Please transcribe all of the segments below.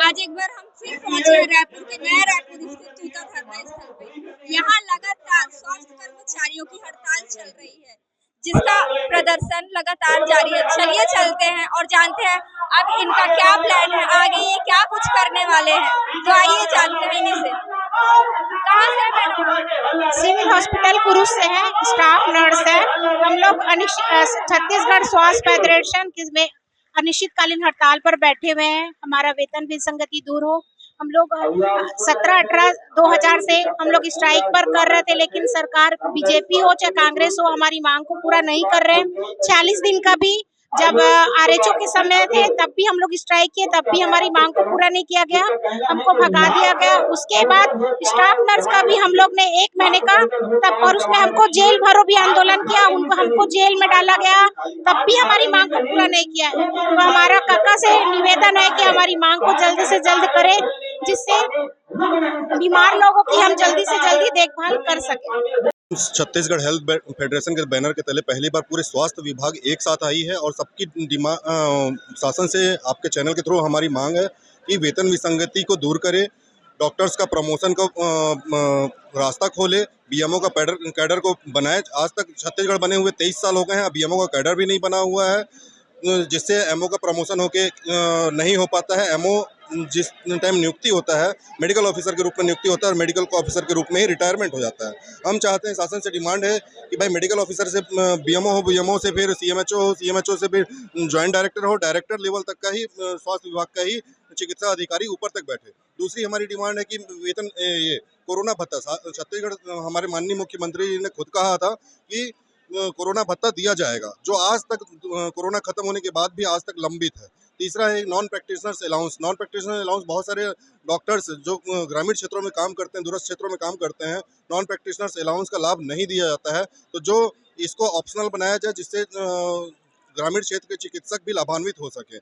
आज एक बार हम फिर पहुंचे हैं रायपुर के नया रायपुर स्थित तूता धरना स्थल पे। यहाँ लगातार स्वास्थ्य कर्मचारियों की हड़ताल चल रही है, जिसका प्रदर्शन लगातार जारी है। चलिए चलते हैं और जानते हैं अब इनका क्या प्लान है, आगे ये क्या कुछ करने वाले हैं। तो आइए जानते हैं इन्हीं से। कहाँ से मैडम? सिविल हॉस्पिटल कुरुस से है, स्टाफ नर्स है। हम लोग छत्तीसगढ़ स्वास्थ्य फेडरेशन में अनिश्चितकालीन हड़ताल पर बैठे हुए हैं। हमारा वेतन विसंगति दूर हो। हम लोग 17-18-2000 से हम लोग स्ट्राइक पर कर रहे थे, लेकिन सरकार बीजेपी हो चाहे कांग्रेस हो हमारी मांग को पूरा नहीं कर रहे हैं। 40 दिन का भी जब आरएचओ के समय थे तब भी हम लोग स्ट्राइक किए, तब भी हमारी मांग को पूरा नहीं किया गया, हमको भगा दिया गया। उसके बाद स्टाफ नर्स का भी हम लोग ने 1 महीने का तब, और उसमें हमको जेल भरो भी आंदोलन किया, उनको हमको जेल में डाला गया, तब भी हमारी मांग को पूरा नहीं किया है। तो हमारा काका से निवेदन है कि हमारी मांग को जल्द से जल्द करें, जिससे बीमार लोगों की हम जल्दी से जल्दी देखभाल कर सकें। छत्तीसगढ़ हेल्थ फेडरेशन के बैनर के तले पहली बार पूरे स्वास्थ्य विभाग एक साथ आई है और सबकी शासन से आपके चैनल के थ्रू हमारी मांग है कि वेतन विसंगति को दूर करे, डॉक्टर्स का प्रमोशन को रास्ता खोले, बीएमओ का कैडर को बनाए। आज तक छत्तीसगढ़ बने हुए 23 साल हो गए हैं, अब बीएमओ का कैडर भी नहीं बना हुआ है, जिससे एमओ का प्रमोशन होके नहीं हो पाता है। एमओ जिस टाइम नियुक्ति होता है मेडिकल ऑफिसर के रूप में नियुक्ति होता है और मेडिकल ऑफिसर के रूप में ही रिटायरमेंट हो जाता है। हम चाहते हैं, शासन से डिमांड है कि भाई मेडिकल ऑफिसर से बीएमओ हो, बीएमओ से फिर सीएमएचओ हो, सीएमएचओ से फिर जॉइंट डायरेक्टर हो, डायरेक्टर लेवल तक का ही स्वास्थ्य विभाग का ही चिकित्सा अधिकारी ऊपर तक बैठे। दूसरी हमारी डिमांड है कि वेतन ये कोरोना भत्ता, छत्तीसगढ़ हमारे माननीय मुख्यमंत्री जी ने खुद कहा था कि कोरोना भत्ता दिया जाएगा, जो आज तक कोरोना खत्म होने के बाद भी आज तक लंबित है। तीसरा है non practitioners allowance. Non practitioner allowance बहुत सारे डॉक्टर्स जो ग्रामीण क्षेत्रों में काम करते हैं, दूरस्थ क्षेत्रों में काम करते हैं, नॉन प्रैक्टिशनर्स अलाउंस का लाभ नहीं दिया जाता है। तो जो इसको ऑप्शनल बनाया जाए, जिससे ग्रामीण क्षेत्र के चिकित्सक भी लाभान्वित हो सके।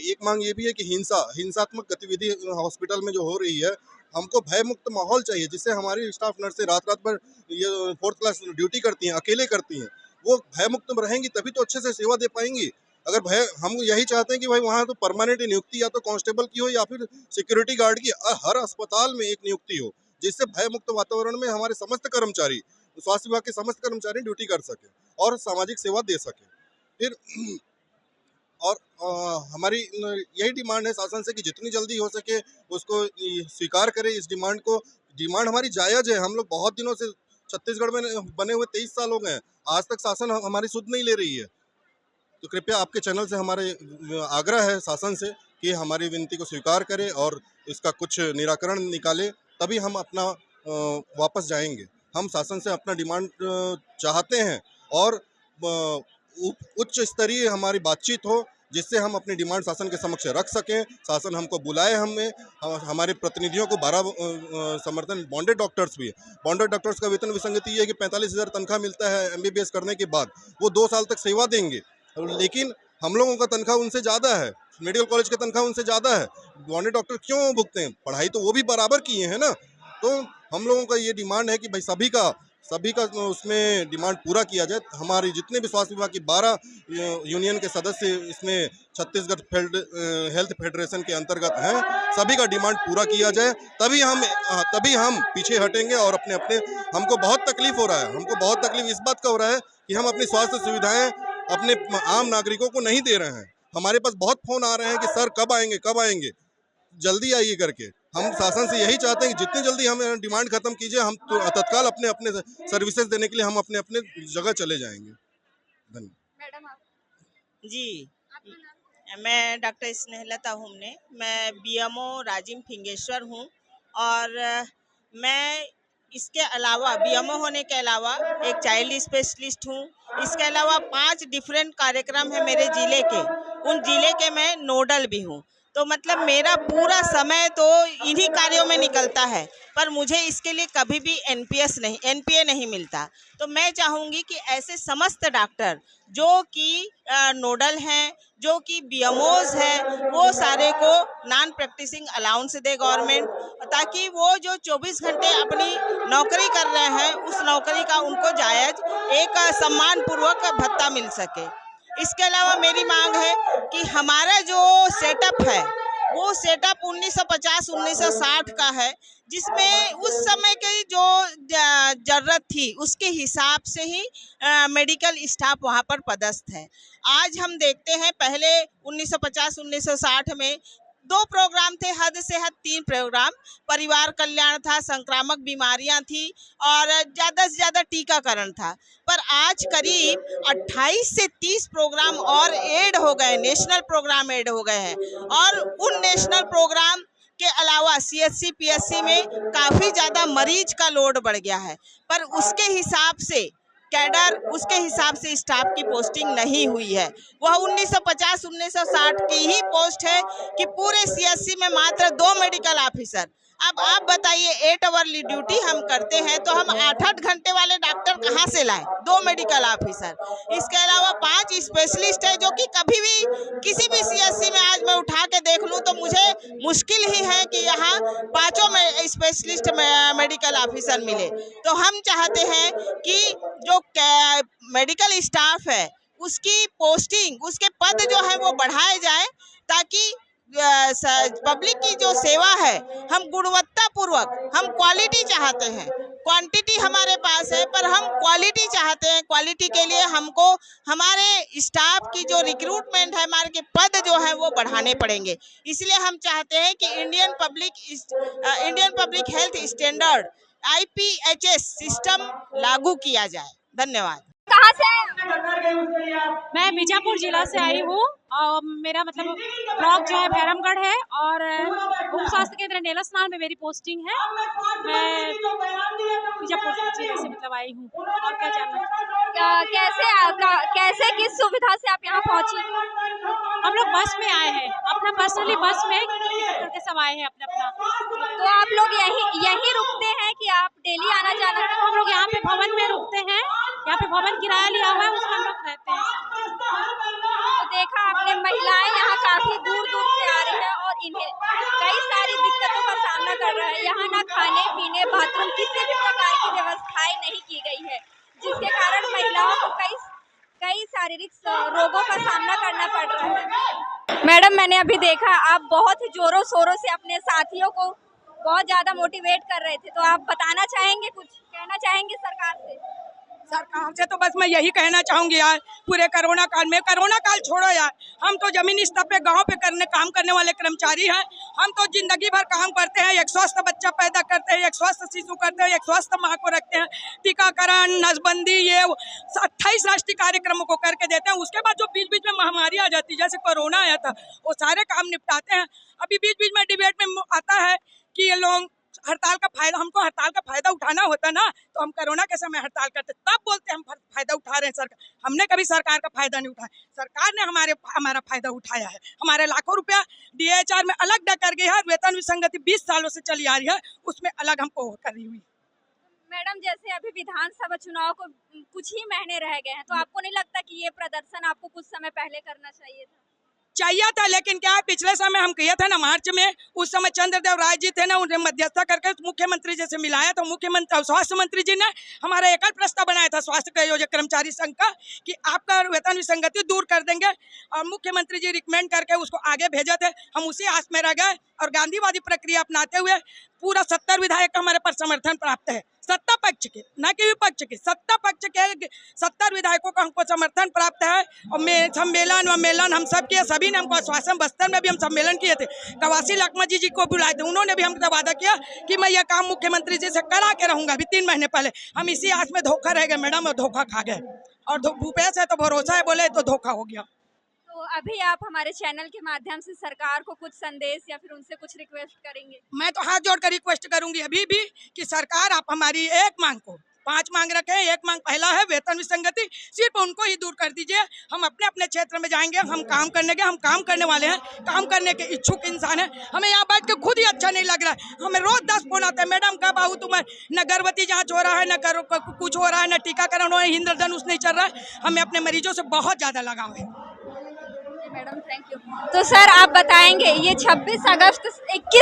एक मांग ये भी है कि हिंसात्मक गतिविधि हॉस्पिटल में जो हो रही है, हमको भय मुक्त माहौल चाहिए, जिससे हमारी स्टाफ नर्सें रात भर ये 4th क्लास ड्यूटी करती हैं, अकेले करती हैं। वो भय मुक्त रहेंगी तभी तो अच्छे से सेवा दे पाएंगी। अगर भय, हम यही चाहते हैं कि भाई वहाँ तो परमानेंट नियुक्ति या तो कांस्टेबल की हो या फिर सिक्योरिटी गार्ड की हर अस्पताल में एक नियुक्ति हो, जिससे भय मुक्त वातावरण में हमारे समस्त कर्मचारी, स्वास्थ्य विभाग के समस्त कर्मचारी ड्यूटी कर सके और सामाजिक सेवा दे सके। फिर और हमारी यही डिमांड है शासन से कि जितनी जल्दी हो सके उसको स्वीकार करें इस डिमांड को। डिमांड हमारी जायज़ है। हम लोग बहुत दिनों से छत्तीसगढ़ में बने हुए 23 साल हो गए हैं, आज तक शासन हमारी सुध नहीं ले रही है। तो कृपया आपके चैनल से हमारे आग्रह है शासन से कि हमारी विनती को स्वीकार करें और इसका कुछ निराकरण निकाले, तभी हम अपना वापस जाएंगे। हम शासन से अपना डिमांड चाहते हैं और उच्च स्तरीय हमारी बातचीत हो, जिससे हम अपनी डिमांड शासन के समक्ष रख सकें। शासन हमको बुलाए, हमारे प्रतिनिधियों को 12 समर्थन बॉन्डेड डॉक्टर्स भी है। बॉन्डेड डॉक्टर्स का वेतन विसंगति ये है कि 45,000 तनख्वाह मिलता है एमबीबीएस करने के बाद, वो 2 साल तक सेवा देंगे, लेकिन हम लोगों का तनख्वाह उनसे ज़्यादा है, मेडिकल कॉलेज की तनख्वाह उनसे ज़्यादा है। बॉन्डेड डॉक्टर क्यों भुगते हैं? पढ़ाई तो वो भी बराबर किए हैं ना। तो हम लोगों का ये डिमांड है कि भाई सभी का उसमें डिमांड पूरा किया जाए। हमारी जितने भी स्वास्थ्य विभाग की 12 यूनियन के सदस्य इसमें छत्तीसगढ़ हेल्थ फेडरेशन के अंतर्गत हैं, सभी का डिमांड पूरा किया जाए, तभी हम पीछे हटेंगे। और अपने हमको बहुत तकलीफ हो रहा है, हमको बहुत तकलीफ इस बात का हो रहा है कि हम अपनी स्वास्थ्य सुविधाएं अपने आम नागरिकों को नहीं दे रहे हैं। हमारे पास बहुत फ़ोन आ रहे हैं कि सर कब आएंगे, जल्दी आइए करके। हम शासन से यही चाहते हैं कि जितनी जल्दी हम डिमांड खत्म कीजिए, हम तो तत्काल अपने सर्विसेज देने के लिए हम अपने जगह चले जाएंगे। धन्यवाद। जी, मैं डॉक्टर स्नेहलता हुमने, मैं बीएमओ राजिम फिंगेश्वर हूँ और मैं इसके अलावा बीएमओ होने के अलावा एक चाइल्ड स्पेशलिस्ट हूँ। इसके अलावा 5 डिफरेंट कार्यक्रम है मेरे ज़िले के, उन ज़िले के मैं नोडल भी हूँ। तो मतलब मेरा पूरा समय तो इन्हीं कार्यों में निकलता है, पर मुझे इसके लिए कभी भी एनपीए नहीं मिलता। तो मैं चाहूँगी कि ऐसे समस्त डॉक्टर जो कि नोडल हैं, जो कि बीएमओज हैं, वो सारे को नॉन प्रैक्टिसिंग अलाउंस दे गवर्नमेंट, ताकि वो जो 24 घंटे अपनी नौकरी कर रहे हैं उस नौकरी का उनको जायज़ एक सम्मानपूर्वक भत्ता मिल सके। इसके अलावा मेरी मांग है कि हमारा जो सेटअप है वो सेटअप 1950-1960 का है, जिसमें उस समय की जो जरूरत थी उसके हिसाब से ही मेडिकल स्टाफ वहाँ पर पदस्थ है। आज हम देखते हैं, पहले 1950-1960 में 2 प्रोग्राम थे, हद से हद 3 प्रोग्राम। परिवार कल्याण था, संक्रामक बीमारियां थी और ज़्यादा से ज़्यादा टीकाकरण था। पर आज करीब 28 से 30 प्रोग्राम और ऐड हो गए, नेशनल प्रोग्राम ऐड हो गए हैं। और उन नेशनल प्रोग्राम के अलावा CHC PSC में काफ़ी ज़्यादा मरीज का लोड बढ़ गया है, पर उसके हिसाब से कैडर, उसके हिसाब से स्टाफ की पोस्टिंग नहीं हुई है। वह 1950-1960 की ही पोस्ट है कि पूरे CHC में मात्र 2 मेडिकल ऑफिसर। अब आप बताइए, 8 आवरली ड्यूटी हम करते हैं तो हम 8-8 घंटे वाले डॉक्टर कहाँ से लाएं? 2 मेडिकल ऑफिसर, इसके अलावा 5 स्पेशलिस्ट है, जो कि कभी भी किसी भी CHC में आज मैं उठा के देख लूँ तो मुझे मुश्किल ही है कि यहाँ 5 में स्पेशलिस्ट मेडिकल ऑफिसर मिले। तो हम चाहते हैं कि जो मेडिकल स्टाफ है उसकी पोस्टिंग, उसके पद जो है वो बढ़ाए जाए, ताकि पब्लिक की जो सेवा है हम गुणवत्ता पूर्वक, हम क्वालिटी चाहते हैं। क्वांटिटी हमारे पास है पर हम क्वालिटी चाहते हैं। क्वालिटी के लिए हमको हमारे स्टाफ की जो रिक्रूटमेंट है, हमारे के पद जो है वो बढ़ाने पड़ेंगे। इसलिए हम चाहते हैं कि Indian public health standard IPHS system लागू किया जाए। धन्यवाद। कहाँ से आए आप? मैं बीजापुर जिला से आई हूँ और मेरा मतलब ब्लॉक जो है भैरमगढ़ है और उप स्वास्थ्य केंद्र नेलसनार में मेरी पोस्टिंग है। मैं बीजापुर जिले से मतलब आई हूँ। और क्या जानना? कैसे किस सुविधा से आप यहाँ पहुँची? हम लोग बस में आए हैं, अपना पर्सनली बस में करके सब आए हैं अपना। तो आप लोग यहीं रुकते हैं कि आप डेली आना जाना? हम लोग यहाँ पे भवन में रुकते हैं, यहाँ पे भवन किराया लिया हुआ है, उसमें हम लोग रहते हैं। तो देखा आपने, महिलाएं यहाँ काफी दूर दूर से आ रही हैं और इन्हें कई सारी दिक्कतों का सामना कर रहा है। यहाँ ना खाने पीने, बाथरूम, किसी भी प्रकार की व्यवस्थाएं नहीं की गई है, जिसके कारण महिलाओं को कई शारीरिक रोगों का सामना करना पड़ रहा है। मैडम, मैंने अभी देखा आप बहुत ही जोरों शोरों से अपने साथियों को बहुत ज्यादा मोटिवेट कर रहे थे, तो आप बताना चाहेंगे, कुछ कहना चाहेंगे सरकार से? सरकार से तो बस मैं यही कहना चाहूंगी यार, पूरे कोरोना काल छोड़ो यार, हम तो जमीनी स्तर पे गांव पे काम करने वाले कर्मचारी हैं। हम तो जिंदगी भर काम करते हैं, एक स्वस्थ बच्चा पैदा करते हैं, एक स्वस्थ शिशु करते हैं, एक स्वस्थ माँ को रखते हैं, टीकाकरण, नसबंदी, ये 28 राष्ट्रीय कार्यक्रमों को करके देते हैं। उसके बाद जो बीच बीच में महामारी आ जाती है, जैसे कोरोना आया था, वो सारे काम निपटाते हैं। अभी बीच बीच में डिबेट में आता है कि ये लोग हड़ताल का फायदा, हमको हड़ताल का फायदा उठाना होता ना, तो हम कोरोना के समय हड़ताल करते, तब बोलते हम फायदा उठा रहे हैं। सरकार, हमने कभी सरकार का फायदा नहीं उठाया, सरकार ने हमारा फायदा उठाया है। हमारे लाखों रुपया DHR में अलग कर गई है, वेतन विसंगति 20 सालों से चली आ रही है, उसमें अलग हमको करी हुई। मैडम, जैसे अभी विधानसभा चुनाव को कुछ ही महीने रह गए हैं, तो आपको नहीं लगता कि ये प्रदर्शन आपको कुछ समय पहले करना चाहिए था, लेकिन क्या है, पिछले समय हम किए थे ना मार्च में, उस समय चंद्रदेव राय जी थे ना, उन्हें मध्यस्थता करके मुख्यमंत्री जी से मिलाया, तो मुख्यमंत्री स्वास्थ्य मंत्री जी ने हमारा एकल प्रस्ताव बनाया था स्वास्थ्य प्रयोजक कर्मचारी संघ का कि आपका वेतन विसंगति दूर कर देंगे, और मुख्यमंत्री जी रिकमेंड करके उसको आगे भेजे थे। हम उसी आस में रह गए और गांधीवादी प्रक्रिया अपनाते हुए पूरा 70 विधायक हमारे पर समर्थन प्राप्त है, सत्ता पक्ष के, न कि विपक्ष के, सत्ता पक्ष के 70 विधायकों का हमको समर्थन प्राप्त है। और सम्मेलन हम सब किए, सभी ने हमको आश्वासन, बस्तर में भी हम सम्मेलन किए थे, कवासी लखमा जी को बुलाए थे, उन्होंने भी हमसे वादा किया कि मैं यह काम मुख्यमंत्री जी से करा के रहूंगा। अभी 3 महीने पहले हम इसी आस में धोखा रह गए मैडम, और धोखा खा गए, और भूपेश है तो भरोसा है बोले तो धोखा हो गया। तो अभी आप हमारे चैनल के माध्यम से सरकार को कुछ संदेश या फिर उनसे कुछ रिक्वेस्ट करेंगे? मैं तो हाथ जोड़कर रिक्वेस्ट करूंगी अभी भी कि सरकार आप हमारी एक मांग को, 5 मांग रखे हैं, एक मांग पहला है वेतन विसंगति, सिर्फ उनको ही दूर कर दीजिए। हम अपने अपने क्षेत्र में जाएंगे, हम काम करने वाले हैं, काम करने के इच्छुक इंसान हैं। हमें यहाँ बैठ के खुद ही अच्छा नहीं लग रहा है। हमें रोज 10 फोन आते हैं, मैडम कब आऊँ तुम्हें, न गर्भवती जाँच हो रहा है, न कुछ हो रहा है, न टीकाकरण हो रहा है, इंद्रधनुष नहीं चल रहा है। हमें अपने मरीजों से बहुत ज्यादा लगाव है। Madam, thank you. तो सर, आप बताएंगे, ये 21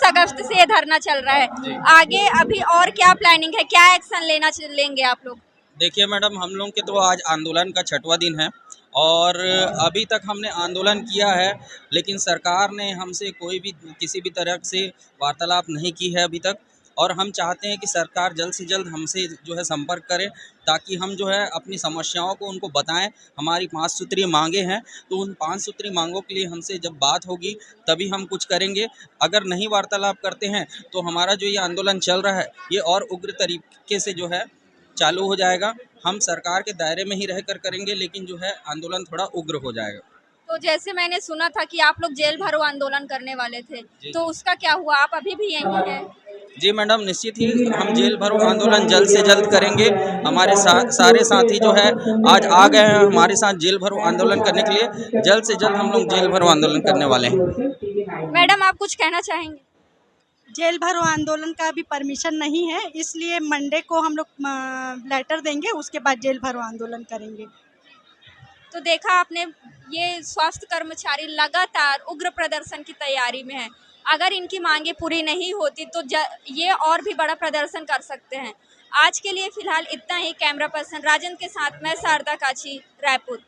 अगस्त से ये धरना चल रहा है, आगे अभी और क्या प्लानिंग है, क्या एक्शन लेंगे आप लोग? देखिए मैडम, हम लोग के तो आज आंदोलन का 6वां दिन है और अभी तक हमने आंदोलन किया है, लेकिन सरकार ने हमसे कोई भी किसी भी तरह से वार्तालाप नहीं की है अभी तक। और हम चाहते हैं कि सरकार जल्द से जल्द हमसे जो है संपर्क करे, ताकि हम जो है अपनी समस्याओं को उनको बताएं। हमारी 5 सूत्रीय मांगे हैं, तो उन 5 सूत्रीय मांगों के लिए हमसे जब बात होगी तभी हम कुछ करेंगे। अगर नहीं वार्तालाप करते हैं तो हमारा जो ये आंदोलन चल रहा है ये और उग्र तरीके से जो है चालू हो जाएगा। हम सरकार के दायरे में ही रहकर करेंगे, लेकिन जो है आंदोलन थोड़ा उग्र हो जाएगा। तो जैसे मैंने सुना था कि आप लोग जेल भरो आंदोलन करने वाले थे, तो उसका क्या हुआ? आप अभी भी यहीं हैं? जी मैडम, निश्चित ही हम जेल भरो आंदोलन जल्द से जल्द करेंगे। हमारे सारे साथी जो है आज आ गए हैं हमारे साथ जेल भरो आंदोलन करने के लिए। जल्द से जल्द हम लोग जेल भरो आंदोलन करने वाले हैं। मैडम, आप कुछ कहना चाहेंगे? जेल भरो आंदोलन का अभी परमिशन नहीं है, इसलिए मंडे को हम लोग लेटर देंगे, उसके बाद जेल भरो आंदोलन करेंगे। तो देखा आपने, ये स्वास्थ्य कर्मचारी लगातार उग्र प्रदर्शन की तैयारी में है। अगर इनकी मांगे पूरी नहीं होती तो ये और भी बड़ा प्रदर्शन कर सकते हैं। आज के लिए फिलहाल इतना ही। कैमरा पर्सन राजन के साथ मैं शारदा काची, रायपुर।